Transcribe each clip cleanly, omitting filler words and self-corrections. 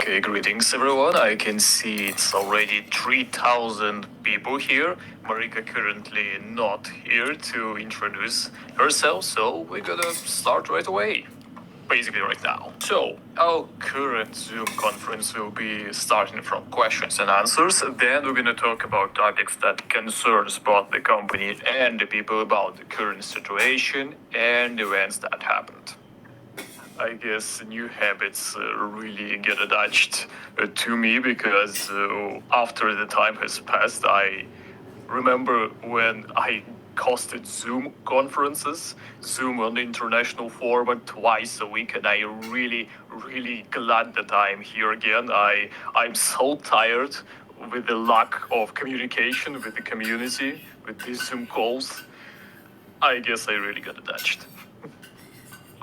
Okay, greetings everyone. I can see it's already 3,000 people here. Marika currently not here to introduce herself, so we're gonna start right away. Basically right now. So, our current Zoom conference will be starting from questions and answers. Then we're gonna talk about topics that concerns both the company and the people about the current situation and events that happened. I guess new habits really get attached to me because after the time has passed, I remember when I hosted Zoom conferences, Zoom on the international format twice a week, and I really glad that I'm here again. I'm so tired with the lack of communication with the community, with these Zoom calls. I guess I really got attached.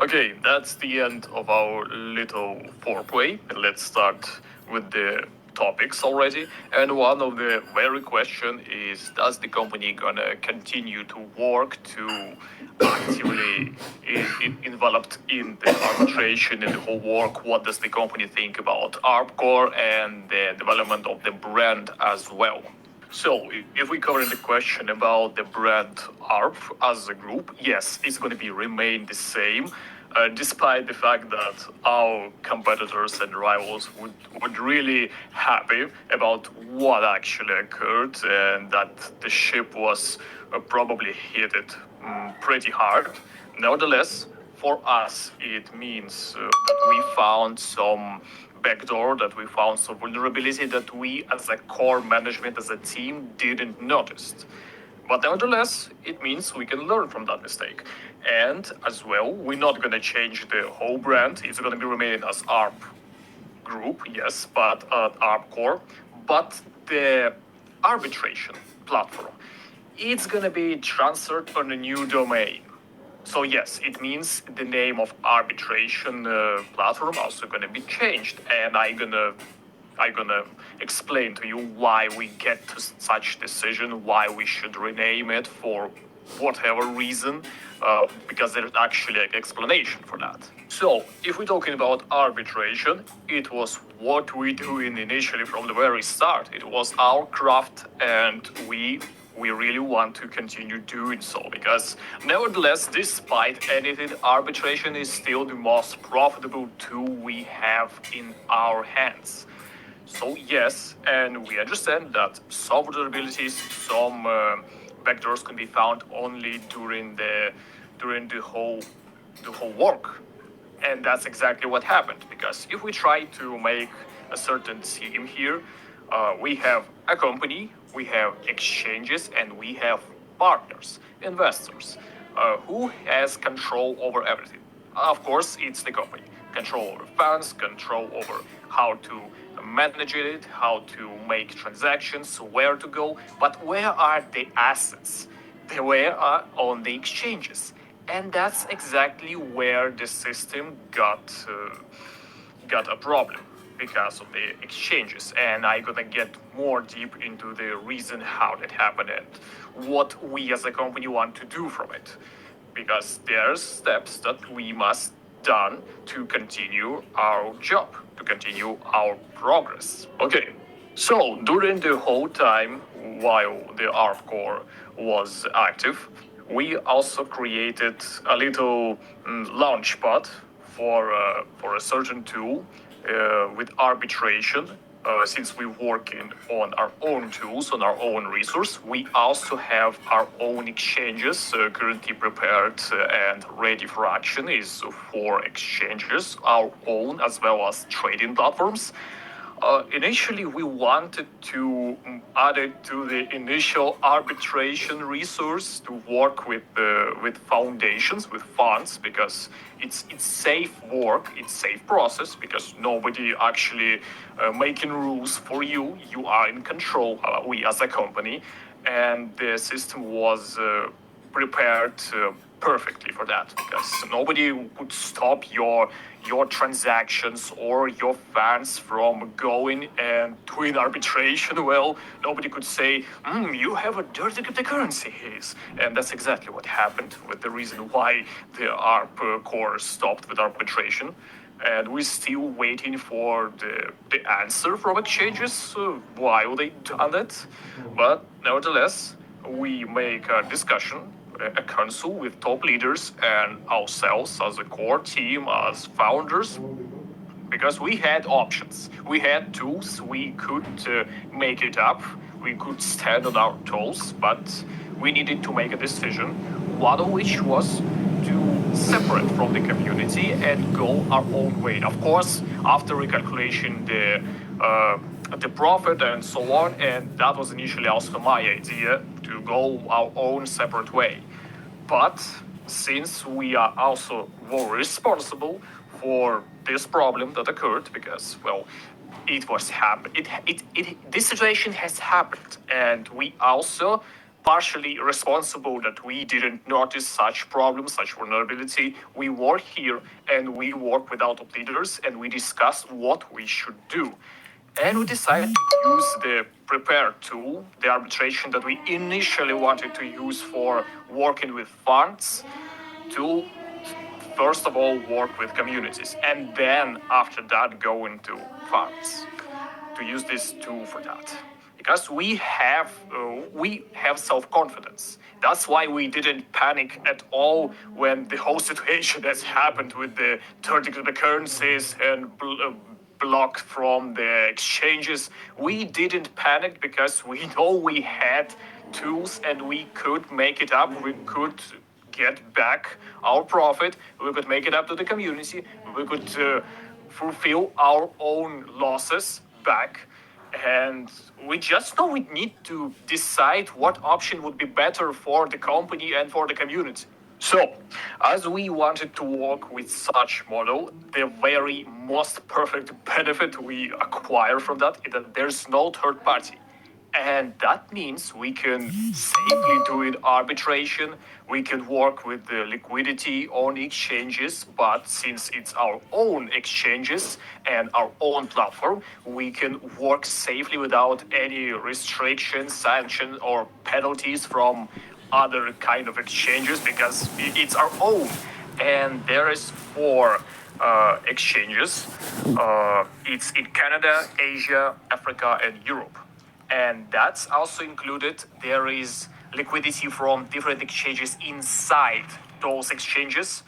Okay, that's the end of our little foreplay. Let's start with the topics already. And one of the very question is, does the company gonna continue to work to actively involved in the arbitration and the whole work? What does the company think about ARPCore and the development of the brand as well? So, if we cover the question about the brand ARP as a group, yes, it's going to be remain the same, despite the fact that our competitors and rivals would really happy about what actually occurred and that the ship was probably hit it pretty hard. Nevertheless, for us, it means that we found some backdoor, that we found some vulnerability that we as a core management, as a team, didn't notice. But nevertheless, it means we can learn from that mistake. And as well, we're not going to change the whole brand. It's going to be remaining as ARP group, yes, but ARP core. But the arbitration platform, it's going to be transferred on a new domain. So yes, it means the name of arbitration platform also gonna be changed, and I gonna explain to you why we get to such decision, why we should rename it for whatever reason, because there's actually an explanation for that. So, if we're talking about arbitration, it was what we do initially from the very start. It was our craft, and we really want to continue doing so because nevertheless, despite anything, arbitration is still the most profitable tool we have in our hands. So yes, and we understand that some vulnerabilities, some backdoors can be found only during the whole work, and that's exactly what happened. Because if we try to make a certain team here, we have a company, we have exchanges, and we have partners, investors. Who has control over everything? Of course, it's the company. Control over funds, control over how to manage it, how to make transactions, where to go. But where are the assets? They were on the exchanges. And that's exactly where the system got a problem because of the exchanges. And I'm gonna get more deep into the reason how that happened and what we as a company want to do from it. Because there's steps that we must done to continue our job, to continue our progress. Okay, so during the whole time while the ARP core was active, we also created a little launchpad for a certain tool with arbitration. Since we're working on our own tools, on our own resource, we also have our own exchanges currently prepared and ready for action is 4 exchanges, our own as well as trading platforms. Initially, we wanted to add it to the initial arbitration resource to work with foundations, with funds, because it's safe work, it's safe process, because nobody actually making rules for you. You are in control. We as a company, and the system was prepared perfectly for that because nobody would stop your transactions or your fans from going and doing arbitration. Well, nobody could say, you have a dirty cryptocurrencies. And that's exactly what happened with the reason why the ARP core stopped with arbitration. and we're still waiting for the answer from exchanges why they done it. But nevertheless, we make a discussion, a council with top leaders and ourselves as a core team, as founders, because we had options, we had tools, we could make it up, we could stand on our toes, but we needed to make a decision, one of which was to separate from the community and go our own way. Of course, after recalculation, the profit and so on, and that was initially also my idea to go our own separate way. But since we are also more responsible for this problem that occurred, because well, it was happen. This situation has happened, and we also partially responsible that we didn't notice such problems, such vulnerability. We work here and we work with our top leaders and we discuss what we should do. And we decided to use the Prepare tool, the arbitration that we initially wanted to use for working with funds, to first of all work with communities, and then after that go into funds, to use this tool for that. Because we have self-confidence. That's why we didn't panic at all when the whole situation has happened with the turning to the currencies and blocked from the exchanges. We didn't panic because we know we had tools and we could make it up. We could get back our profit. We could make it up to the community. We could fulfill our own losses back. And we just know we need to decide what option would be better for the company and for the community. So, as we wanted to work with such model, the very most perfect benefit we acquire from that is that there's no third party. And that means we can safely do it arbitration, we can work with the liquidity on exchanges, but since it's our own exchanges and our own platform, we can work safely without any restrictions, sanctions, or penalties from other kind of exchanges because it's our own. And there is four exchanges. It's in Canada, Asia, Africa, and Europe. And that's also included. There is liquidity from different exchanges inside those exchanges.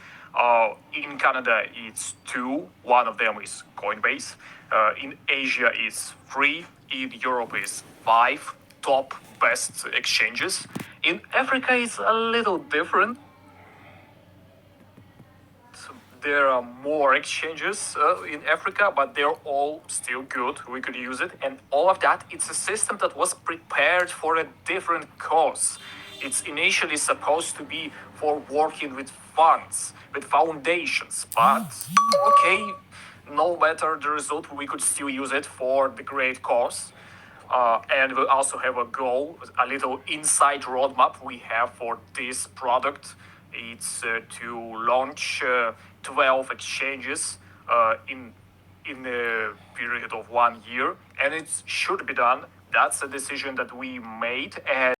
In Canada, it's two. One of them is Coinbase. In Asia, it's three. In Europe, is five top best exchanges. In Africa, it's a little different. There are more exchanges in Africa, but they're all still good. We could use it. And all of that, it's a system that was prepared for a different cause. It's initially supposed to be for working with funds, with foundations. But, okay, no matter the result, we could still use it for the great cause. And we also have a goal, a little inside roadmap we have for this product. It's to launch 12 exchanges in a period of 1 year, and it should be done. That's a decision that we made, and